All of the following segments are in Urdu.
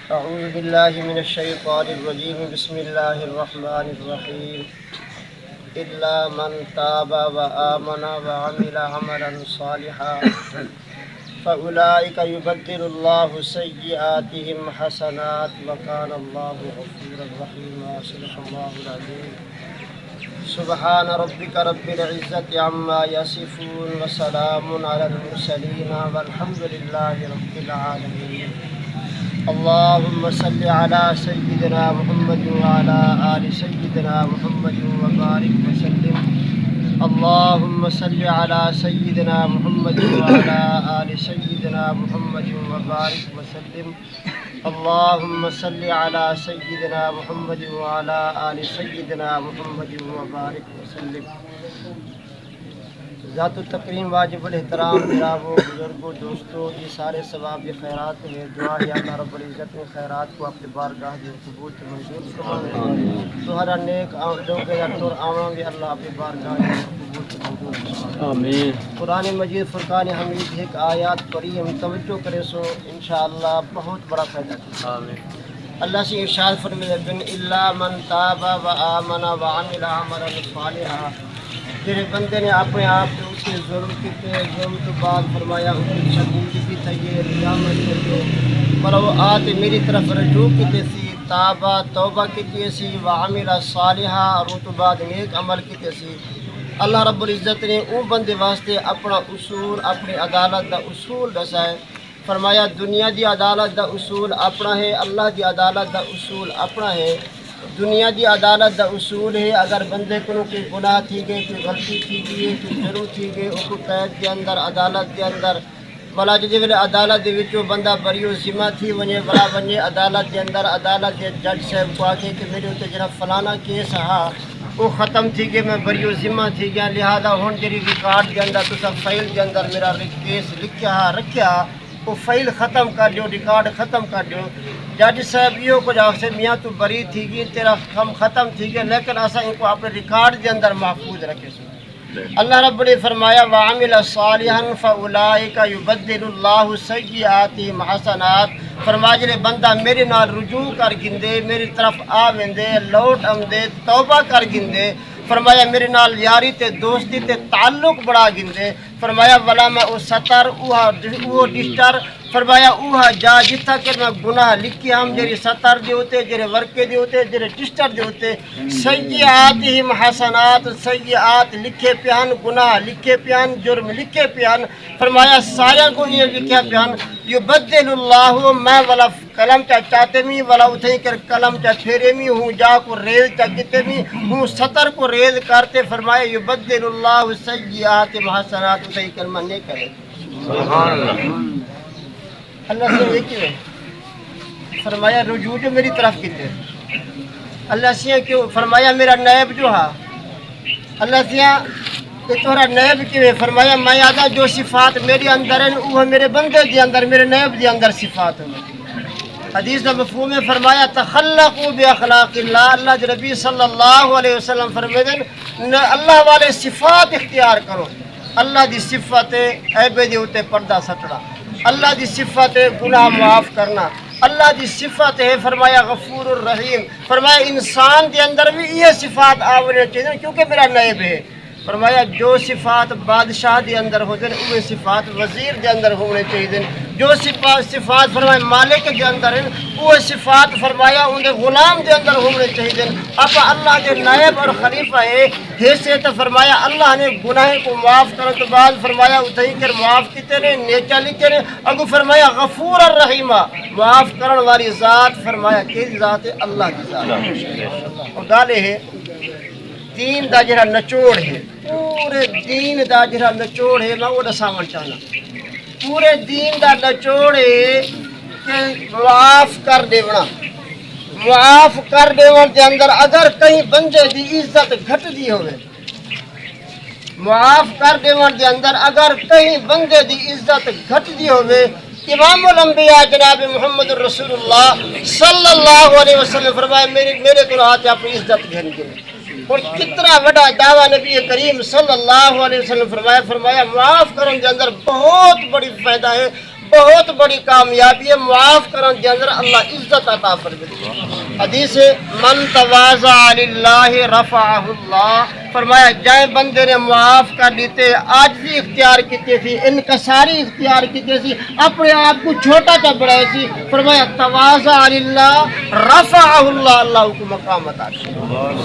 أعوذ بالله من الشيطان الرجيم بسم الله الرحمن الرحيم إلا من تاب وآمن وعمل عملا صالحا فأولئك يبدل الله سيئاتهم حسنات وكان الله غفورا رحيما صدق الله العظيم سبحان ربك رب العزة عما يصفون وسلام على المرسلين والحمد لله رب العالمين اللهم صل على سيدنا محمد وعلى آل سيدنا محمد وبارك وسلم اللهم صل على سيدنا محمد وعلى آل سيدنا محمد وبارك وسلم اللهم صل على سيدنا محمد وعلى آل سيدنا محمد وبارك وسلم ذات التکریم واجب الاحترام جنابوں بزرگوں دوستوں یہ سارے ثواب یہ خیرات ہیں دعا ہے اللہ رب العزت نے خیرات کو اپنے بارگاہ میں قبول سے منظور فرمائے تو ہر نیک عملوں کے طور آواں گے اللہ اپنے بارگاہ میں قبول سے منظور فرمائے آمین قرآن مجید فرقان حمید ایک آیات پڑھی ہم توجہ کریں سو انشاءاللہ بہت بڑا فائدہ ہے آمین اللہ سے ارشاد فرمائے بن الا من تاب و آمن و عمل عملا صالحا جن بندے نے اپنے آپ پہ اس نے ظلم کیتے ظلم تو بعد فرمایا اس کی شرمندگی تھیے قیامت کریو پر وہ آتے میری طرف رجوع کیتے سی تابہ توبہ کیتے سی وعمل صالحہ اور تو بعد نیک عمل کیتے سی اللہ رب العزت نے ان بندے واسطے اپنا اصول اپنی عدالت دا اصول دسائے فرمایا دنیا دی عدالت دا اصول اپنا ہے اللہ دی عدالت دا اصول اپنا ہے دنیا دی عدالت دا اصول ہے اگر بندے کو کوئی گناہ تھی گئے کوئی غلطی تھی گئی کوئی جرم تھی گئے اس کو قید کے اندر عدالت کے اندر بلا جی ویلے عدالت دے وچوں بندہ بریو ذمہ تھی ونجے بلا ونجے عدالت کے اندر عدالت کے جج صاحب کو آکے کہ میرے تے جڑا فلانا کیس ہا وہ ختم تھی گئے میں بریو ذمہ تھی گیا لہذا ہن جڑی ریکارڈ کے اندر تسا فائل کے اندر میرا کیس لکھیا رکھیا وہ فائل ختم کر دیو ریکارڈ ختم کر دیو جج صاحب یہ کچھ آپ سے میاں تو بری تھی گی تیرا ہم ختم تھی گیا لیکن ایسا ان کو اپنے ریکارڈ کے اندر محفوظ رکھے سو اللہ رب نے فرمایا وعمل صالحا فاولئک یبدل اللہ سیئاتہم حسنات فرمایا جڑے بندہ میرے نال رجوع کر گندے میری طرف آ ویندے لوٹ آمدے توبہ کر گندے فرمایا میرے نال یاری تے دوستی تے تعلق بڑھا گندے فرمایا ولا میں او ستر وہ ڈسٹر فرمایا اوہا جا جتھا کہ میں گناہ لکھی ہم جری ستر دے ہوتے جری ورکے دے ہوتے جری ڈسٹر دے ہوتے سیئاتہم حسنات سیئات لکھے پیان گناہ لکھے پیان جرم لکھے پیان فرمایا سارے کو یہ لکھے پیان یبدل اللہ میں والا قلم چاہتے می والا اتھیں کر قلم پھیرے می ہوں جا کو ریز چاہتے می ہوں ستر کو ریز کرتے فرمایا یبدل اللہ سیئاتہم حسنات اتھیں کر مننے کرے سبحان اللہ اللہ سے ایک ہی ہے فرمایا رجوع جو میری طرف کیتے اللہ سے کیوں فرمایا میرا نیب جو ہا اللہ سے کہ تورا نیب کیوں ہے فرمایا میں آدھا جو صفات میرے اندر ہیں وہ میرے بندے دی اندر میرے نیب دی اندر صفات ہیں حدیث کا مفہوم ہے فرمایا تخلقوا باخلاق اللہ اللہ نبی صلی اللہ علیہ وسلم فرمائے اللہ والے صفات اختیار کرو اللہ دی صفت عیب دے ہوتے پردہ سٹڑا اللہ دی صفت ہے گناہ معاف کرنا اللہ دی صفت ہے فرمایا غفور الرحیم فرمایا انسان دے اندر بھی یہ صفات آونے چاہیے کیونکہ میرا نیب ہے فرمایا جو صفات بادشاہ دے اندر ہوتے ہیں وہ صفات وزیر دے اندر ہونے چاہیے جو صفات فرمایا مالک دے اندر ہیں وہ صفات فرمایا ان غلام دے اندر ہونے چاہیے اب اللہ کے نائب اور خلیفہ ہے حیثیت فرمایا اللہ نے گناہ کو معاف کرنے تو بعد فرمایا اتھائی کر معاف کیتے نے نیچا لکھے نے اگو فرمایا غفور الرحیمہ معاف کرنے والی ذات فرمایا کس ذات ہے اللہ کی ذات اور گالے ہے دین دا جڑا نچوڑ ہے پورے دین دا جڑا نچوڑ ہے میں وہ دساون چاہنا پورے دین دا نچوڑ ہے کہ معاف کر دیونا دے اندر اگر کہیں بندے دی عزت گھٹ دی ہوئے معاف کر دیون دے اندر اگر کہیں بندے دی عزت گھٹ دی ہوئے امام الانبیاء جناب محمد رسول اللہ صلی اللہ علیہ وسلم فرمائے میرے گناہ تے اپنی عزت گھن گئے اور کتنا بڑا دعویٰ نبی کریم صلی اللہ علیہ وسلم فرمایا معاف کرنے کے اندر بہت بڑی فائدہ ہے بہت بڑی کامیابی ہے، معاف کرن دے اندر اللہ عزت عطا فرمائے۔ حدیث من تواضع للہ رفعہ اللہ، فرمایا جائے بندے نے معاف کر لیتے، عاجزی اختیار کیتے تھی، انکساری اختیار کیتے تھی، اپنے آپ کو چھوٹا کا بڑھائے تھی، فرمایا تواضع للہ رفعہ اللہ، اللہ کو مقام عطا کر،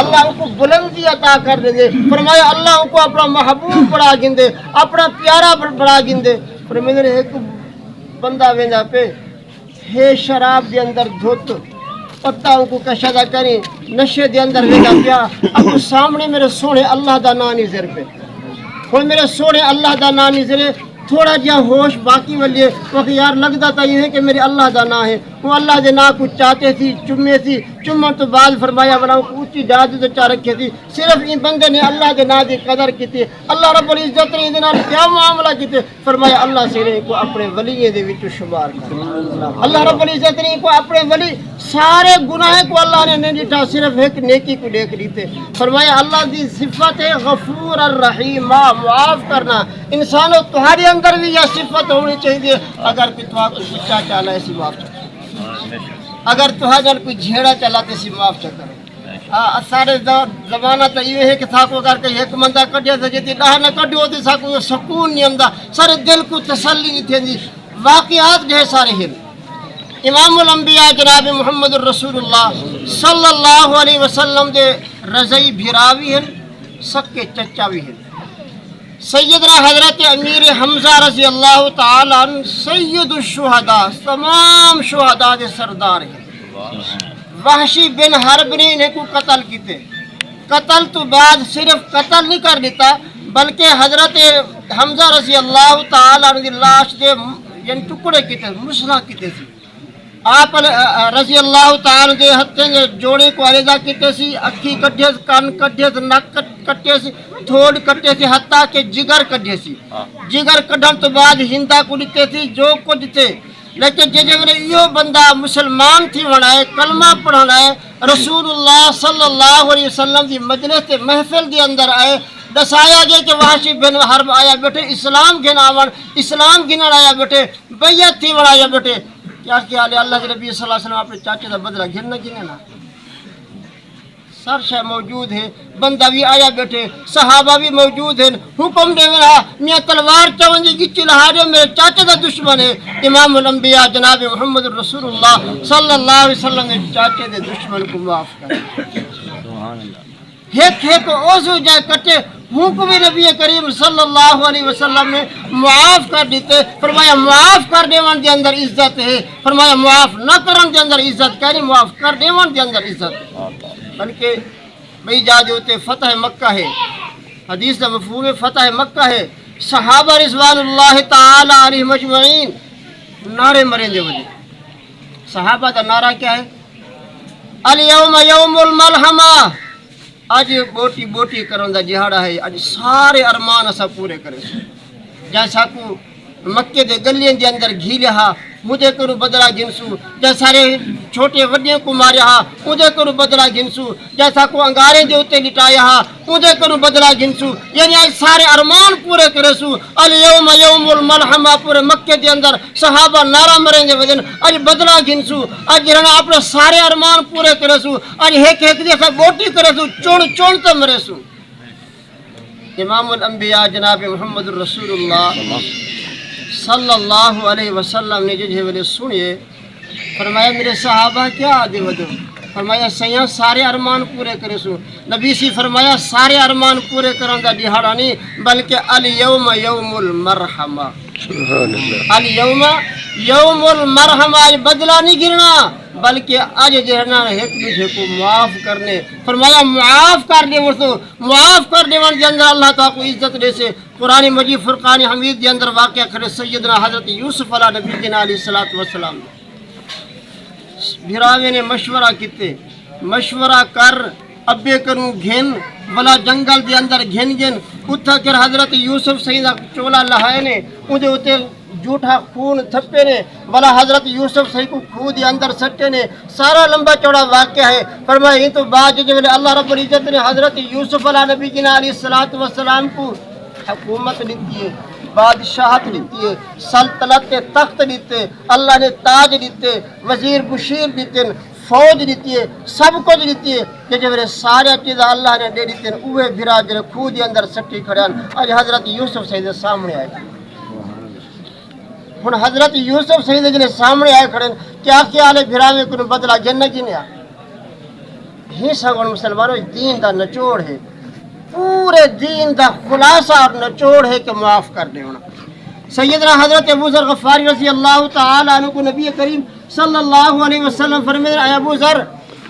اللہ کو بلندی عطا کر دیں گے۔ فرمایا اللہ کو اپنا محبوب بڑھا گندے، اپنا پیارا بڑھا گندے۔ فرمایا ایک بندہ ویندا پہ ہے شراب دے اندر دھوت، پتہ کو کشادہ کریں، نشے دے اندر ویندا پیا، اب سامنے میرے سونے اللہ دا نام نظر پہ، اور میرے سونے اللہ دا نام نظر، تھوڑا جہا ہوش باقی والے وقت یار لگتا تھا یہ ہے کہ میرے اللہ دا نام ہے، وہ اللہ دے نام کو چاہتے تھی، چمے تھی، چمن تو بعد فرمایا بنا اونچی ڈاد تو چاہ رکھے تھی، صرف ان بندے نے اللہ دے نام کی قدر کی تھی، اللہ رب العزت نے یہ کیا معاملہ کیتے، فرمایا اللہ سے نے کو اپنے ولی دے وچ شمار کر، اللہ رب العزت نے کو اپنے ولی، سارے گناہ کو اللہ نے نہیں ڈٹھا، صرف ایک نیکی کو دیکھ لیتے۔ فرمایا اللہ دی صفت ہے غفور الرحیم، معاف کرنا۔ انسانوں تمہارے اندر بھی یہ صفت ہونی چاہیے، اگر کہ تمہارا کوئی بچہ چلا ایسی معاف چکر، اگر تمہارا کوئی جھیڑا چلا تو اسی معاف چکر۔ سارے زمانہ تو یہ ہے کہ تھاکو اگر کہ ایک مندہ کٹیا تو جیتی ڈاہ نہ کٹیو تو ساکو سکون نہیں آمدا، سارے دل کو تسلی نہیں تھی۔ واقعات جو ہے سارے ہیں امام الانبیاء جناب محمد الرسول اللہ صلی اللہ علیہ وسلم دے رضائی بھیراوی ہیں، سکے چچا بھی ہیں۔ سیدنا حضرت امیر حمزہ رضی اللہ تعالیٰ عنہ سید الشہداء، تمام شہداء دے سردار ہیں۔ وحشی بن حرب نے انہیں کو قتل کیتے، قتل تو بعد صرف قتل نہیں کر دیتا بلکہ حضرت حمزہ رضی اللہ تعالیٰ عنہ دی لاش دے یعنی ٹکڑے کیتے، مسنا کیتے تھی۔ آپ رضی اللہ تعالیٰ دے ہتھیں جوڑے کو علیحدہ کیتے سی، اکھی کٹھے سی، کان کٹھے سی، نک کٹھے سی، تھوڑ کٹھے سی، حتیٰ کہ جگر کٹھے سی۔ جگر کٹھن تو بعد ہندہ کو دیتے تھی جو کچھ تھے، لیکن جیسے یہ بندہ مسلمان تھی بنائے، کلمہ پڑھنا ہے، رسول اللہ صلی اللہ علیہ وسلم کی مجلس محفل کے اندر آئے، دسایا گیا کہ وحشی بن حرب آیا بیٹھے، اسلام گھن اسلام گھنن آیا بیٹھے، بیعت تھی بنایا بیٹھے۔ کیا خیال ہے اللہ کے نبی صلی اللہ علیہ وسلم اپنے چاچے کا بدلہ گھرنا گھنے نا، سر شہ موجود ہے، بندہ بھی آیا بیٹھے، صحابہ بھی موجود ہیں، حکم دے رہا میاں تلوار چون جی گچی لہارے میرے چاچے کا دشمن ہے۔ امام الانبیاء جناب محمد رسول اللہ صلی اللہ علیہ وسلم نے چاچے دے دشمن کو معاف کر ایک اوزو جائے کٹے، حکم نبی کریم صلی اللہ علیہ وسلم نے معاف کر دیتے۔ فرمایا معاف کر دیوان دے اندر عزت ہے، فرمایا معاف نہ کرن دے اندر عزت، کہہ رہی معاف کر دیوان دے اندر عزت ہے۔ بلکہ بھئی جا جو تے فتح مکہ ہے، حدیث کا مفہوم فتح مکہ ہے، صحابہ رضوان اللہ تعالی علیہ مجمعین نعرے مریں دے وجہ، صحابہ کا نعرہ کیا ہے؟ الیوم یوم الملحمہ، آج بوٹی بوٹی کرن دا جہاڑا ہے، آج سارے ارمان اسا پورے کرے، جیسا کو مکے دے گلیاں دے اندر گھی لہا مجھے کرو بدلہ گنسو، جیسا سارے چھوٹے وڈیاں کو ماریا ہا مجھے کرو بدلہ گنسو، جیسا کو انگارے دے اتے لٹایا ہا مجھے کرو بدلہ گنسو، یعنی آج سارے ارمان پورے کرے سو۔ الیوم یوم الملحمہ، پورے مکے دے اندر صحابہ نعرہ مریں دے وجن آج بدلہ گنسو، آج رہنا اپنے سارے ارمان پورے کرے سو، آج ایک ایک دیکھا بوٹی کرے سو، چون چون تے مرے سو۔ امام الانبیاء جناب محمد رسول اللہ صلی اللہ علیہ وسلم نے ججھے ویلے سنیے، فرمایا میرے صحابہ کیا آدھے وجہ، فرمایا سیاں سارے ارمان پورے کرے سو۔ نبی سی فرمایا سارے ارمان پورے کرن دا دیہاڑا نہیں بلکہ الیوم یوم المرحمہ، الیوم یوم المرحمہ، آج بدلہ نہیں گرنا بلکہ آج جہنا ایک دوسرے کو معاف کرنے۔ فرمایا معاف کر دے ورسو، معاف کر دے ون دے اندر اللہ تعالیٰ کو عزت دے سے۔ قرآن مجید فرقان حمید دے اندر واقعہ کھڑے سیدنا حضرت یوسف علیہ نبی جنا علیہ السلام بھراوے نے مشورہ کیتے، مشورہ کر ابے کروں گھن ولا جنگل دے اندر گھن گھن اتھا کر حضرت یوسف سیدہ چولا لہائے نے اندے اتے جھوٹا خون تھپے نے ولا حضرت یوسف صحیح کو خو دے اندر سٹے نے، سارا لمبا چوڑا واقعہ ہے۔ فرمایا یہ تو بعد جو اللہ رب العزت نے حضرت یوسف علیہ نبی جنا علیہ السلام کو حکومت دیتی ہے، بادشاہت دیتی ہے، سلطنت تخت دیتے، اللہ نے تاج دیتے، وزیر بشیر دیتے، فوج دیتی ہے، سب کچھ دیتی ہے کہ جو میرے سارے چیزاں اللہ نے دے دیتے ہیں اوے بھرا جڑے خود دے اندر سٹی کھڑے ہیں۔ اج حضرت یوسف سید سامنے آئے ہن حضرت یوسف سید جڑے سامنے آئے کھڑے ہیں، کیا خیال ہے بھرا میں کوئی بدلہ جنت جی نے آ ہی سگن مسلمانوں دین دا نچوڑ ہے، پورے دین دا خلاصہ اور نچوڑ ہے کہ معاف کر دے ہونا۔ سیدنا حضرت ابو ذر غفاری رضی اللہ تعالی عنہ کو نبی کریم صلی اللہ علیہ وسلم فرمائے اے ابو ذر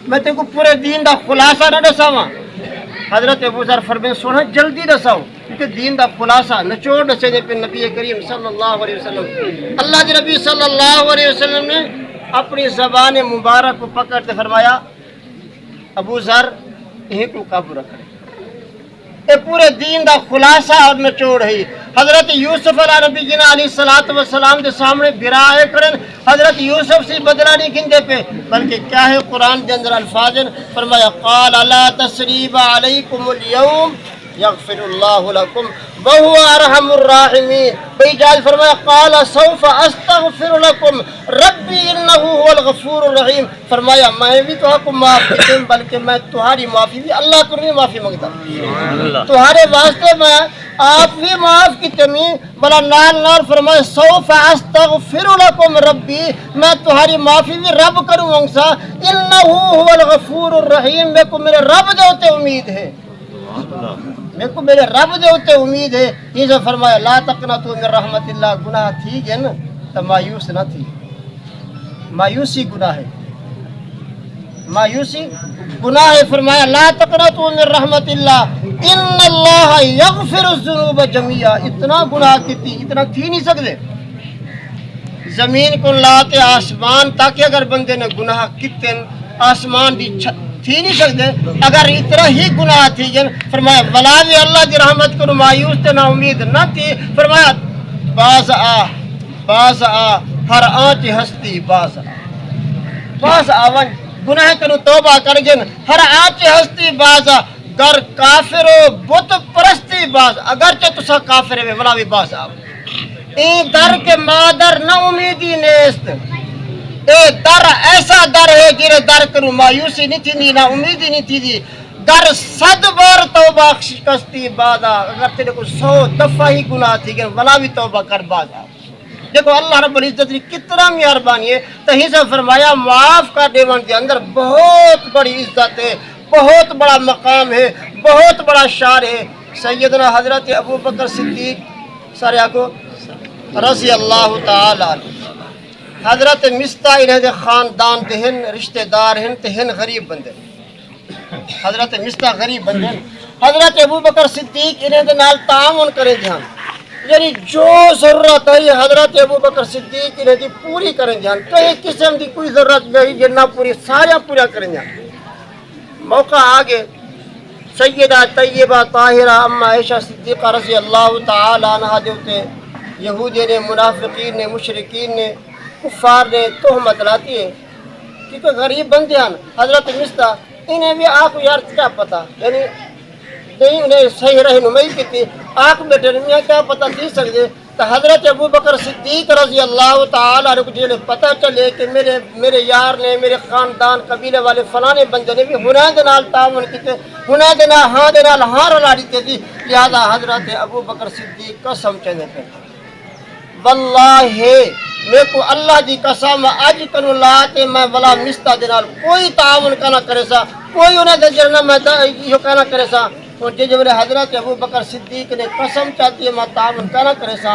میں تے کو پورے دین دا خلاصہ نہ دساواں؟ حضرت ابو ذر فرمائے سونا جلدی دساؤ کیونکہ دین دا خلاصہ نچوڑ دسے دے پہ نبی کریم صلی اللہ علیہ وسلم۔ اللہ کے نبی صلی اللہ علیہ وسلم نے اپنی زبان مبارک کو پکڑ کے فرمایا ابو ذر یہیں کو قابو رکھ اے پورے دین دا خلاصہ اور نچوڑ ہے۔ حضرت یوسف علیہ نبی جنا علیہ الصلوۃ والسلام دے سامنے برائے کرن حضرت یوسف سے بدلہ نہیں گھندے پہ بلکہ کیا ہے قرآن دے اندر الفاظ فرمایا قال لا تسریب علیکم اليوم یغفر اللہ لکم وہو ارحم الراحمین۔ بھئی جال فرمایا قال سوف استغفر لکم ربی انہ هو الغفور الرحیم۔ فرمایا میں بھی تو آپ کو معاف کرتا ہوں بلکہ میں تمہاری معافی بھی اللہ کو نہیں معافی مانگتا تمہارے واسطے میں آپ بھی معاف کی تمی بلا نال نال فرمایا سوف استغفر لکم ربی میں تمہاری معافی بھی رب کروں گا انہ هو الغفور الرحیم۔ میرے کو میرے رب دے ہوتے امید ہے، میرے کو میرے رب دے ہوتے امید ہے۔ یہ جو فرمایا لا تقنطوا من رحمت اللہ گناہ تھی گے نا تو مایوس نہ تھی، مایوسی گناہ ہے، مایوسی گناہ ہے۔ فرمایا لا تقنطوا من رحمت اللہ ان اللہ یغفر الذنوب جميعا۔ اتنا گناہ کیتی اتنا تھی نہیں سکتے، زمین کو لاتے آسمان تاکہ اگر بندے نے گناہ کیتے آسمان دی تھی نہیں سکتے اگر اتنا ہی گناہ تھی جن فرمایا ولا بھی اللہ دی رحمت کو مایوس تے نا امید نہ تھی۔ فرمایا باز آ ہر آنچ ہستی باز آون گناہ کنو توبہ کر جن ہر آنچ ہستی باز آ گر کافر و بت پرستی باز اگرچہ تسا کافر ہے ولا بھی باز آو این در کے مادر نہ امیدی نیست اے در ایسا در ہے جرے در کرو مایوسی نہیں تھی نہ امیدی نہیں تھی دی در 100 بار توبہ شکستی بادا اگر تیرے کو 100 دفعہ ہی گناہ تھی گئے ولا بھی توبہ کر بادا۔ دیکھو اللہ رب العزت نے کتنا مہربانی ہے تہیں سے فرمایا معاف کا دیوان کے اندر بہت بڑی عزت ہے، بہت بڑا مقام ہے، بہت بڑا شان ہے۔ سیدنا حضرت ابو بکر صدیق سارے کو رضی اللہ تعالی عنہ حضرت مستہ انہیں دے خاندان دہن رشتہ دار ہیں تہن غریب بندے، حضرت مستہ غریب بندے، حضرت ابو بکر صدیق انہیں دے نال تعاون کریں دھیان یعنی جو ضرورت ہے حضرت ابو بکر صدیق انہیں دی پوری کریں دھیان کہیں قسم دی کوئی ضرورت نہیں جنہ پوری سارا پورا کریں دھیان۔ موقع آگے سیدہ طیبہ طاہرہ اما عائشہ صدیقہ رضی اللہ تعالی عنہ دیوتے یہودی نے منافقین نے مشرکین نے کفار نے تہمت لاتی ہے کیونکہ غریب بندے ہیں۔ حضرت مستہ انہیں بھی آپ یار کیا پتا یعنی نہیں انہیں صحیح رہنمائی کی تھی آپ بیٹے میاں کیا پتہ تھی سکتے تو حضرت ابو بکر صدیق رضی اللہ تعالی عنہ کو جنہیں پتہ چلے کہ میرے یار نے میرے خاندان قبیلے والے فلانے بندے نے بھی ہنہ دے نال تعاون کیتے ہنہ دے نال ہاں رلا دیتے تھی لہذا حضرت ابو بکر صدیق قسم چندے تھے واللہ میرے کو اللہ دی قسم اج کنو لاتے میں بلا مستہ دے نال کوئی تعاون کا نہ کرے سا کوئی انہیں دے جرنا میں یہ کہنا کرے سا اور جب حضرت ابو بکر صدیق نے قسم چاہتی ہے میں تعاون کا نہ کرے سا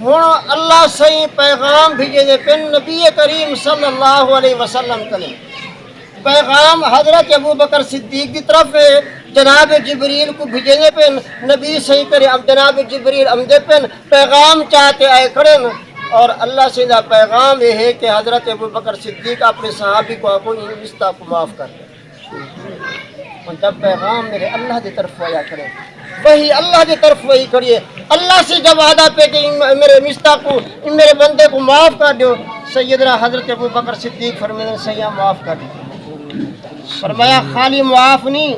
ہوں اللہ صحیح پیغام بھیجے دے پن نبی کریم صلی اللہ علیہ وسلم کرے پیغام حضرت ابو بکر صدیق کی طرف جناب جبریل کو بھیجنے پہ نبی صحیح کرے اب جناب جبریل امدے پہ پیغام چاہتے آئے کھڑے اور اللہ سے دا پیغام یہ ہے کہ حضرت ابو بکر صدیق اپنے صحابی کو آپ مستہ کو معاف کر دیں اور جب پیغام میرے اللہ کی طرف آیا کرے وہی اللہ کی طرف وہی کریے اللہ سے جب وعدہ پہ کہ میرے مستہ کو میرے بندے کو معاف کر دو سیدنا حضرت ابو بکر صدیق فرمایا سیاح معاف کر دیں فرمایا خالی معاف نہیں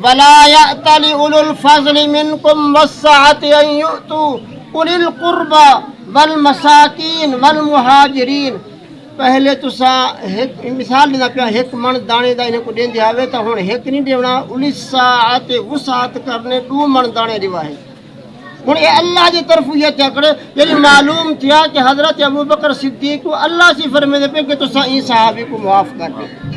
ولا يأتل أولو الفضل منكم والسعة أن يؤتوا أولي القربى والمساکین والمہاجرین. پہلے تسا مثال دینا پیا ایک من دانے دا انہیں کو دین دیاوے تا ہون ایک نہیں دیونا اولی ساعت وسعت کرنے 2 من دانے دیوا ہے. ہوں یہ اللہ کی طرف یہ چکر یعنی معلوم تھیا کہ حضرت ابو بکر صدیق کو اللہ سے فرمے دے پہ کہ تسا این صحابی کو معاف کر دے.